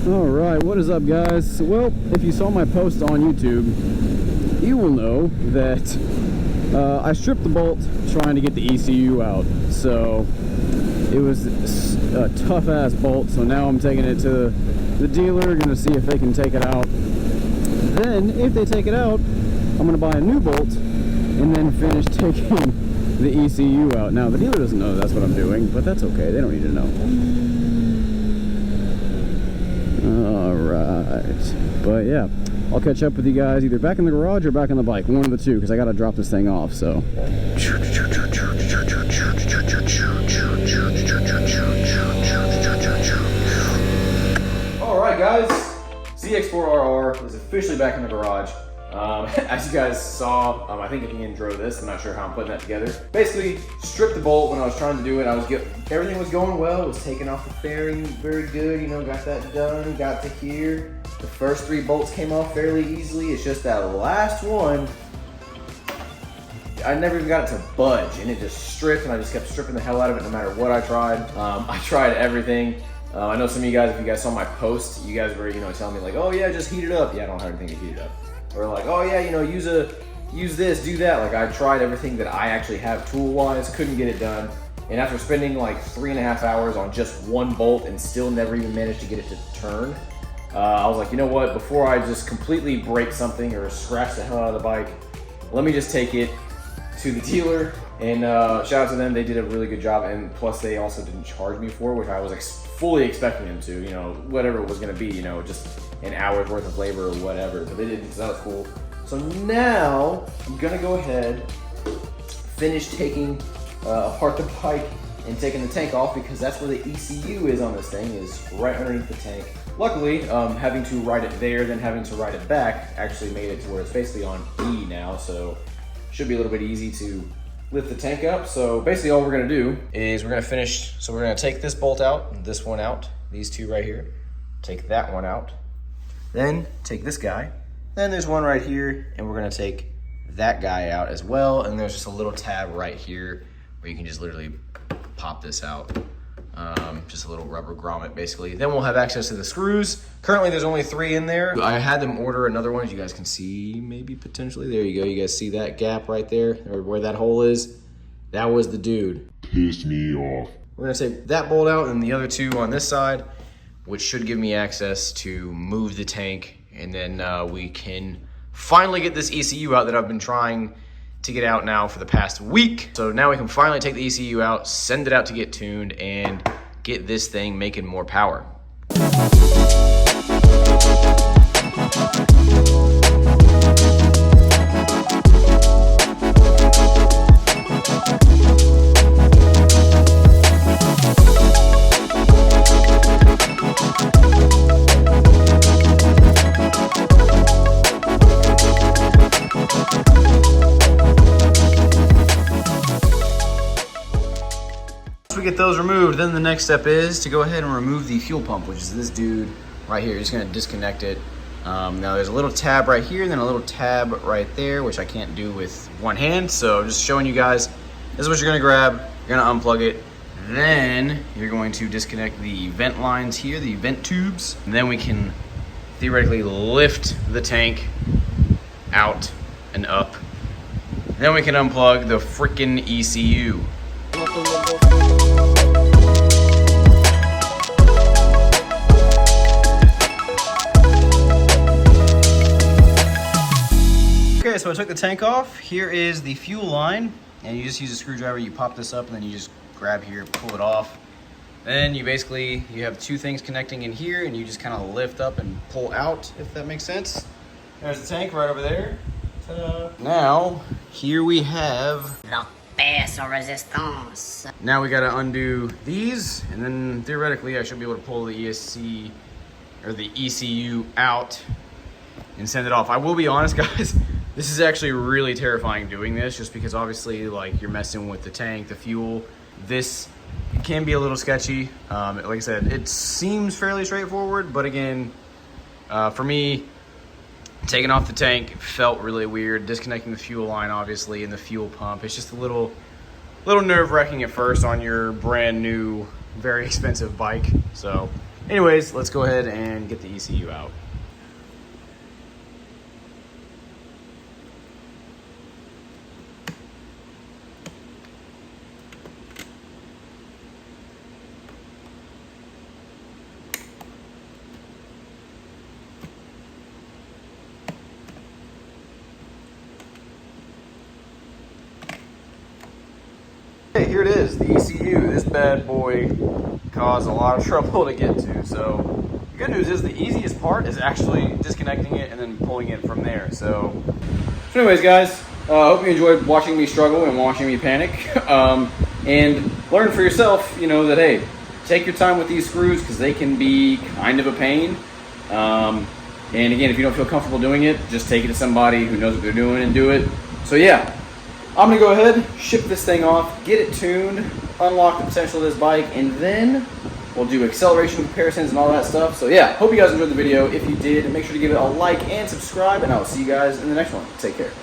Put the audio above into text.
Alright, what is up guys? Well, if you saw my post on YouTube, you will know that I stripped the bolt trying to get the ECU out. So it was a tough ass bolt, so now I'm taking it to the dealer, gonna see if they can take it out. Then if they take it out, I'm gonna buy a new bolt and then finish taking the ECU out. Now the dealer doesn't know that's what I'm doing, but that's okay, they don't need to know. Alright, but yeah, I'll catch up with you guys either back in the garage or back on the bike, one of the two, because I gotta drop this thing off. So alright guys, ZX-4RR is officially back in the garage. As you guys saw, I think I can intro this. I'm not sure how I'm putting that together. Basically, stripped the bolt when I was trying to do it. Everything was going well. It was taking off the fairing very good. You know, got that done. Got to here. The first 3 bolts came off fairly easily. It's just that last one, I never even got it to budge, and it just stripped, and I just kept stripping the hell out of it no matter what I tried. I tried everything. I know some of you guys, if you guys saw my post, you guys were, telling me like, oh yeah, just heat it up. Yeah, I don't have anything to heat it up. Or like, oh yeah, use this, do that. Like I tried everything that I actually have tool-wise, couldn't get it done. And after spending like 3.5 hours on just one bolt and still never even managed to get it to turn, I was like, you know what, before I just completely break something or scratch the hell out of the bike, let me just take it to the dealer. And shout out to them, they did a really good job. And plus they also didn't charge me for it, which I was fully expecting them to, whatever it was gonna be, just an hour's worth of labor or whatever, but they didn't, so that was cool. So now I'm gonna go ahead, finish taking apart the bike and taking the tank off, because that's where the ECU is on this thing, is right underneath the tank. Luckily, having to ride it there, then having to ride it back, actually made it to where it's basically on E now, so should be a little bit easy to lift the tank up. So basically all we're gonna do is we're gonna finish, so we're gonna take this bolt out, this one out, these 2 right here, take that one out, then take this guy, then there's one right here, and we're gonna take that guy out as well, and there's just a little tab right here where you can just literally pop this out. Just a little rubber grommet basically. Then we'll have access to the screws. Currently there's only 3 in there. I had them order another one, as you guys can see, maybe potentially. There you go, you guys see that gap right there, or where that hole is? That was the dude. Pissed me off. We're gonna take that bolt out and the other 2 on this side, which should give me access to move the tank, and then we can finally get this ECU out that I've been trying to get out now for the past week. So now we can finally take the ECU out, send it out to get tuned, and get this thing making more power. Get those removed, then the next step is to go ahead and remove the fuel pump, which is this dude right here. You're just gonna disconnect it. Now there's a little tab right here, and then a little tab right there, which I can't do with one hand, so I'm just showing you guys. This is what you're gonna grab. You're gonna unplug it, then you're going to disconnect the vent lines here, the vent tubes, and then we can theoretically lift the tank out and up. Then we can unplug the freaking ECU. Okay, so I took the tank off. Here is the fuel line, and you just use a screwdriver, you pop this up, and then you just grab here, pull it off. Then you have 2 things connecting in here, and you just kind of lift up and pull out, if that makes sense. There's the tank right over there. Ta-da. Now, here we have the peso resistance. Now we gotta undo these, and then theoretically I should be able to pull the ECU out and send it off. I will be honest, guys, this is actually really terrifying doing this, just because obviously like you're messing with the tank, the fuel. This can be a little sketchy. Like I said, it seems fairly straightforward, but again, for me, taking off the tank felt really weird. Disconnecting the fuel line, obviously, and the fuel pump. It's just a little nerve-wracking at first on your brand new, very expensive bike. So Anyways, let's go ahead and get the ECU out. Okay, here it is, the ECU. This bad boy caused a lot of trouble to get to. So the good news is the easiest part is actually disconnecting it and then pulling it from there. So anyways, guys, hope you enjoyed watching me struggle and watching me panic. And learn for yourself, you know, that, hey, take your time with these screws because they can be kind of a pain. And again, if you don't feel comfortable doing it, just take it to somebody who knows what they're doing and do it. So yeah. I'm gonna go ahead, ship this thing off, get it tuned, unlock the potential of this bike, and then we'll do acceleration comparisons and all that stuff. So yeah, hope you guys enjoyed the video. If you did, make sure to give it a like and subscribe, and I'll see you guys in the next one. Take care.